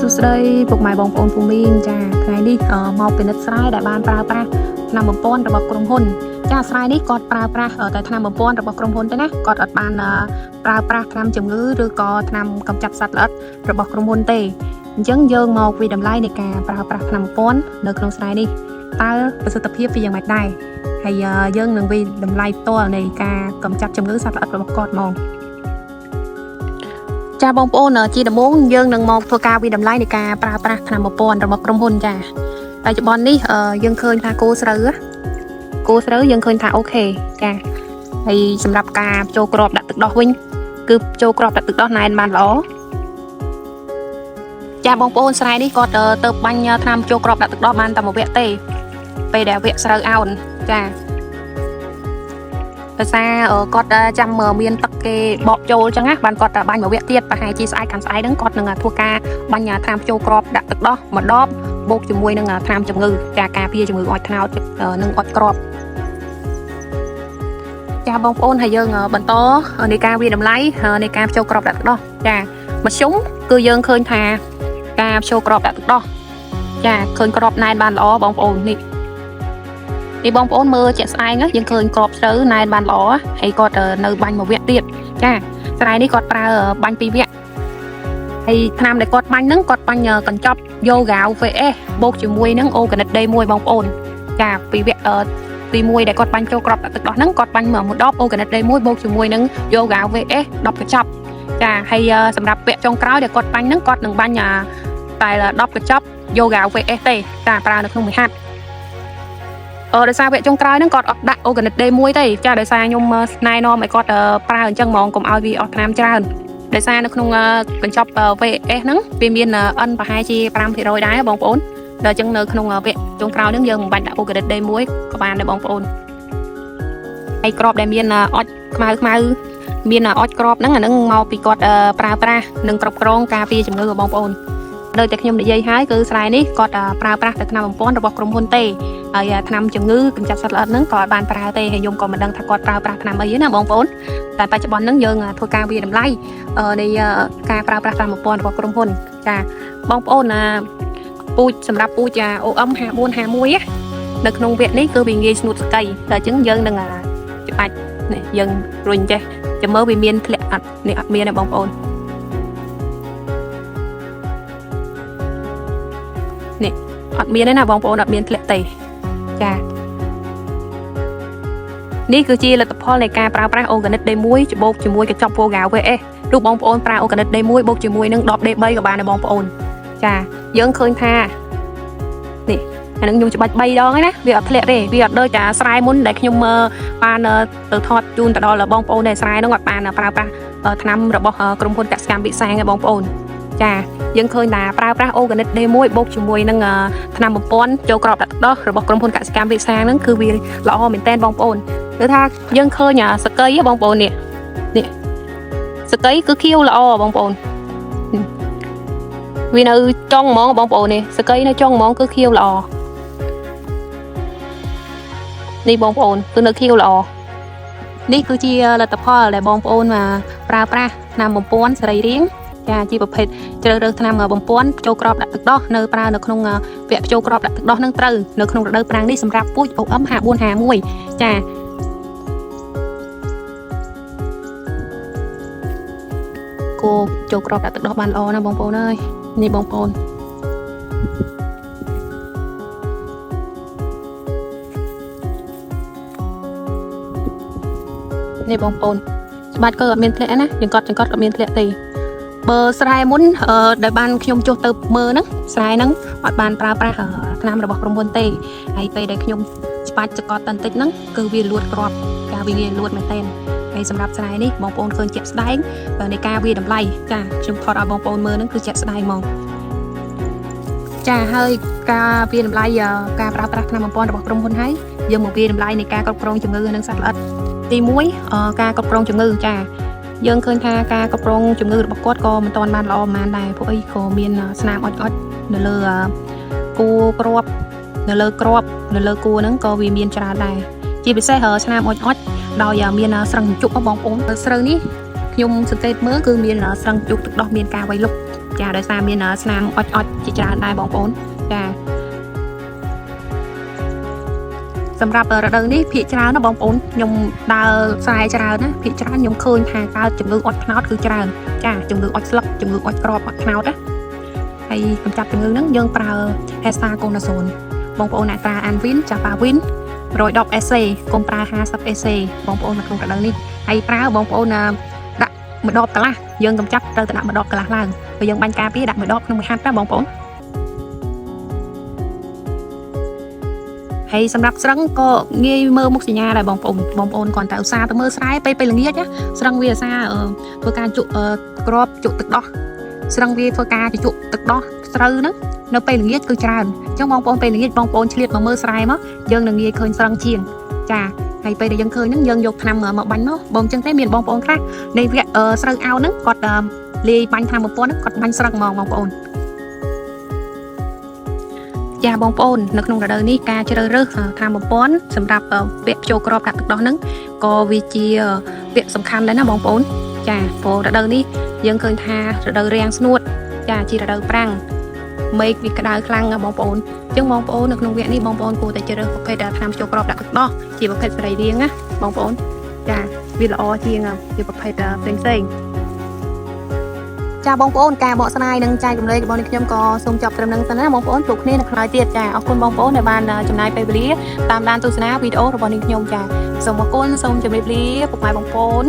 សួស្តីពុកម៉ែបងប្អូនភូមិចាថ្ងៃនេះមកពិនិត្យស្រែដែលបានប្រើប្រាស់ថ្នាំបំពន់របស់ក្រុមហ៊ុនចាស្រែនេះគាត់ប្រើប្រាស់តែថ្នាំបំពន់របស់ក្រុមហ៊ុនទេណាគាត់អត់បានប្រើប្រាស់ថ្នាំជំងឺឬក៏ថ្នាំកម្ចាត់សត្វល្អិតរបស់ក្រុមហ៊ុនទេអញ្ចឹងយើងមកវិតម្លៃនៃការប្រើប្រាស់ថ្នាំបំពន់នៅក្នុងស្រែនេះតើប្រសិទ្ធភាពវាយ៉ាងម៉េចដែរហើយយើងនឹងវិតម្លៃផ្ទាល់នៃការកម្ចាត់ជំងឺសត្វល្អិតរបស់គាត់មកចាបងប្អូនជាដំបូងយើងនឹងមកធ្វើការវិតម្លៃនៃការប្រើប្រាស់ថ្នាំបំពន់របស់ក្រុមហ៊ុនចាបច្ចុប្បន្ននេះយើងឃើញថាគោស្រូវយើងឃើញថាអូខេចាហើយសម្រាប់ការចូលក្របដាក់ទឹកដោះវិញគឺចូលក្របដាក់ទឹកដោះណែនបានល្អចាបងប្អូនស្រែនេះគាត់ទៅបាញ់ថ្នាំចូលក្របដាក់ទឹកដោះបានតែមួយវគ្គទេពេលដែលវគ្គស្រូវអោនចាដោយសារគាត់ចាំមានទឹកគេបកចូលអញ្ចឹងណាបានគាត់បាញ់មួយវគ្គទៀតប្រហែលជាស្អែកកាន់ស្អែកហ្នឹងគាត់នឹងធ្វើការបាញ់ថ្នាំចូលក្របដាក់ទឹកដោះមួយដបបូកជាមួយនឹងថ្នាំជំងឺការការពារជំងឺអុចត្នោតនិងអុចក្របចាបងប្អូនហើយយើងបន្តនៃការវិតម្លៃនៃការចូលក្របដាក់ទឹកដោះចាមធ្យមគឺយើងឃើញថាការចូលក្របដាក់ទឹកដោះចាឃើញក្របណែនបានល្អបងប្អូននេះបងប្អូនមើលជាក់ស្ដែងយើងឃើញក្របស្រូវណែនបានល្អហើយគាត់នៅបាញ់មួយវគ្គទៀតចាស្រែនេះគាត់ប្រើបាញ់ពីរវគ្គហើយថ្នាំដែលគាត់បាញ់ហ្នឹងគាត់បាញ់កញ្ចប់ Yoga VS បូកជាមួយនឹង Organic D1 បងប្អូនចាពីវគ្គទី1ដែលគាត់បាញ់ចូលក្របដាក់ទឹកដោះហ្នឹងគាត់បាញ់មួយដប Organic D1 បូកជាមួយនឹង Yoga VS 10កញ្ចប់ចាហើយសម្រាប់វគ្គចុងក្រោយដែលគាត់បាញ់ហ្នឹងគាត់នឹងបាញ់តែ10កញ្ចប់ Yoga VS ទេចាប្រើនៅក្នុងមួយហាត់ដោយសារវគ្គចុងក្រោយហ្នឹងគាត់អត់ដាក់ Organic D1 ទេចាដោយសារខ្ញុំណែនាំឲ្យគាត់ប្រើអញ្ចឹងហ្មងកុំឲ្យវាអស់ថ្នាំច្រើនដោយសារនៅក្នុងកញ្ចប់ VS ហ្នឹងវាមាន N ប្រហែលជា 5% ដែរបងប្អូនដល់អញ្ចឹងនៅក្នុងវគ្គចុងក្រោយហ្នឹងយើងមិនបាច់ដាក់ Organic D1 ក៏បានដែរបងប្អូនហើយក្របដែលមានអុចខ្មៅមានអុចក្របហ្នឹងអាហ្នឹងមកពីគាត់ប្រើប្រាស់និងគ្រប់គ្រងការពារជំងឺរបស់បងប្អូនដោយតែខ្ញុំនិយាយហើយគឺស្រែនេះគាត់ប្រើប្រាស់តែថ្នាំបំពន់របស់ក្រុមហ៊ុនទេហើយថ្នាំជំងឺកម្ចាត់សត្វល្អិតហ្នឹងក៏អត់បានប្រើទេហើយខ្ញុំក៏មិនដឹងថាគាត់ប្រើប្រាស់ថ្នាំអីទេណាបងប្អូនតែបច្ចុប្បន្នហ្នឹងយើងធ្វើការវិតម្លៃនៃការប្រើប្រាស់ថ្នាំបំពន់របស់ក្រុមហ៊ុនចាបងប្អូនពូជសម្រាប់ពូជ OM 5451នៅក្នុងវគ្គនេះគឺវាងាយស្ងួតស្កៃតែអញ្ចឹងយើងនឹងច្បាច់នេះយើងរុញចេះចាំមើលវាមានធ្លាក់អត់នេះអត់មានទេបងប្អូននេះអត់មានទេណាបងប្អូនអត់មានធ្លាក់ទេចានេះគឺជាលទ្ធផលនៃការប្រើប្រាស់ Organic D1 ច្បូកជាមួយកញ្ចប់ Yoga VS ឬបងប្អូនប្រើ Organic D1 បូកជាមួយនឹង 10D3 ក៏បានដែរបងប្អូនចាយើងឃើញថានេះអានឹងខ្ញុំច្បាច់3ដងហើយណាវាអត់ធ្លាក់ទេវាអត់ដូចតែស្រែមុនដែលខ្ញុំបានទៅថតជូនទៅដល់បងប្អូនដែលស្រែនោះអត់បានប្រើប្រាស់ថ្នាំរបស់ក្រុមហ៊ុនកសិកម្មវិសាងឯងបងប្អូនចាយើងឃើញថាប្រើប្រាស់ Organic D1 បូកជាមួយនឹងថ្នាំបំពន់ចូលក្របដាក់ទឹកដោះរបស់ក្រុមហ៊ុនកសិកម្មវិសាងហ្នឹងគឺវាល្អមែនតើបងប្អូនគឺថាយើងឃើញសកៃបងប្អូននេះសកៃគឺខៀវល្អបងប្អូនវានៅចុងហ្មងបងប្អូននេះសកៃនៅចុងហ្មងគឺខៀវល្អនេះបងប្អូនគឺនៅខៀវល្អនេះគឺជាលទ្ធផលដែលបងប្អូនប្រើប្រាស់ថ្នាំបំពន់សរីរាង្គចាជាប្រភេទជ្រើសរើសថ្នាំបំពន់ចូលក្របដាក់ទឹកដោះនៅប្រើនៅក្នុងវគ្គចូលក្របដាក់ទឹកដោះនឹងត្រូវនៅក្នុងរដូវប្រាំងនេះសម្រាប់ពូជ OM 5451ចាគោចូលក្របដាក់ទឹកដោះបានល្អណាបងប្អូនអើយនេះបងប្អូននេះបងប្អូនច្បាច់ក៏អត់មានធ្លាក់ណាចង្កត់ក៏មានធ្លាក់ទេបើស្រែមុនដែលបានខ្ញុំចុះទៅមើលហ្នឹងស្រែហ្នឹងអត់បានប្រើប្រាស់ថ្នាំរបស់ក្រុមហ៊ុនទេហើយពេលដែលខ្ញុំច្បាច់ចង្កត់បន្តិចហ្នឹងគឺវាលួតក្របការវាលួតមែនតើហើយសម្រាប់ស្រែនេះបងប្អូនឃើញជាក់ស្ដែងនៃការវាតម្លៃចាខ្ញុំថតឲ្យបងប្អូនមើលហ្នឹងគឺជាក់ស្ដែងហ្មងចាហើយការវាតម្លៃការប្រើប្រាស់ថ្នាំបំពន់របស់ក្រុមហ៊ុនហើយយើងមកវាតម្លៃនៃការគ្រប់គ្រងជំងឺនិងសត្វល្អិតទី1ការគ្រប់គ្រងជំងឺចាយើងឃើញថាការគ្រប់គ្រងជំងឺរបស់គាត់ក៏មិនទាន់បានល្អប៉ុន្មានដែរពួកអីក៏មានស្នាមអុចនៅលើគូក្របនៅលើក្របនៅលើគូហ្នឹងក៏វាមានច្រើនដែរជាពិសេសស្នាមអុចដោយមានស្រឹងជក់បងប្អូនស្រូវនេះខ្ញុំសង្កេតមើលគឺមានស្រឹងជក់ទឹកដោះមានការវាយលុកចា ចាដោយសារមានស្នាមអុចជាច្រើនដែរបងប្អូនចាសម្រាប់រដូវនេះភាគច្រើនណាបងប្អូនខ្ញុំដើរស្រែច្រើនណាភាគច្រើនខ្ញុំឃើញថាកើតជំងឺអុចខ្នោតគឺច្រើនចាជំងឺអុចស្លឹកជំងឺអុចក្របអុចខ្នោតណាហើយកម្ចាត់ជំងឺហ្នឹងយើងប្រើ Hexaconazole បងប្អូនអ្នកប្រើ Anvin Japavin 110 SC កុំប្រើ50 SC បងប្អូននៅក្នុងរដូវនេះហើយប្រើបងប្អូនដាក់មួយដបកន្លះយើងកម្ចាត់ត្រូវតែដាក់មួយដបកន្លះឡើងពេលយើងបាញ់ការពារដាក់មួយដបក្នុងមួយហាត់ណាបងប្អូនហើយសម្រាប់ស្រឹងក៏ងាយមើលមុខសញ្ញាដែរបងប្អូនគាត់តែឧស្សាហ៍ទៅមើលស្រែពេលល្ងាចស្រឹងវាឧស្សាហ៍ធ្វើការជក់ក្របជក់ទឹកដោះស្រឹងវាធ្វើការជក់ទឹកដោះស្រូវហ្នឹងនៅពេលល្ងាចគឺច្រើនអញ្ចឹងបងប្អូនពេលល្ងាចបងប្អូនឆ្លៀតមកមើលស្រែមកយើងនឹងងាយឃើញស្រឹងជាងចាហើយពេលដែលយើងឃើញហ្នឹងយើងយកថ្នាំមកបាញ់មកបងអញ្ចឹងទេមានបងប្អូនខ្លះនៃវគ្គស្រូវអោហ្នឹងគាត់លាយបាញ់ថ្នាំបំពន់ហ្នឹងគាត់បាញ់ស្រឹងហ្មងបងប្អូនចាបងប្អូននៅក្នុងរដូវនេះការជ្រើសរើសថ្នាំបំពន់សម្រាប់វគ្គចូលក្របដាក់ទឹកដោះហ្នឹងក៏វាជាវគ្គសំខាន់ដែរណាបងប្អូនចាព្រោះរដូវនេះយើងឃើញថារដូវរាំងស្ងួតចាជារដូវប្រាំងមេឃវាក្តៅខ្លាំងណាបងប្អូនអញ្ចឹងបងប្អូននៅក្នុងវគ្គនេះបងប្អូនគួរតែជ្រើសរើសប្រភេទថ្នាំចូលក្របដាក់ទឹកដោះជាប្រភេទសរីរាង្គណាបងប្អូនចាវាល្អជាងជាប្រភេទផ្សេងចាបងប្អូនការបកស្រាយនិងចែករំលែករបស់ខ្ញុំក៏សូមចប់ត្រឹមនឹងសិនណាបងប្អូនជួបគ្នានៅក្រោយទៀតចាអរគុណបងប្អូនដែលបានចំណាយពេលវេលាតាមដានទស្សនាវីដេអូរបស់ខ្ញុំចាសូមអរគុណសូមជម្រាបលាពុកម៉ែបងប្អូន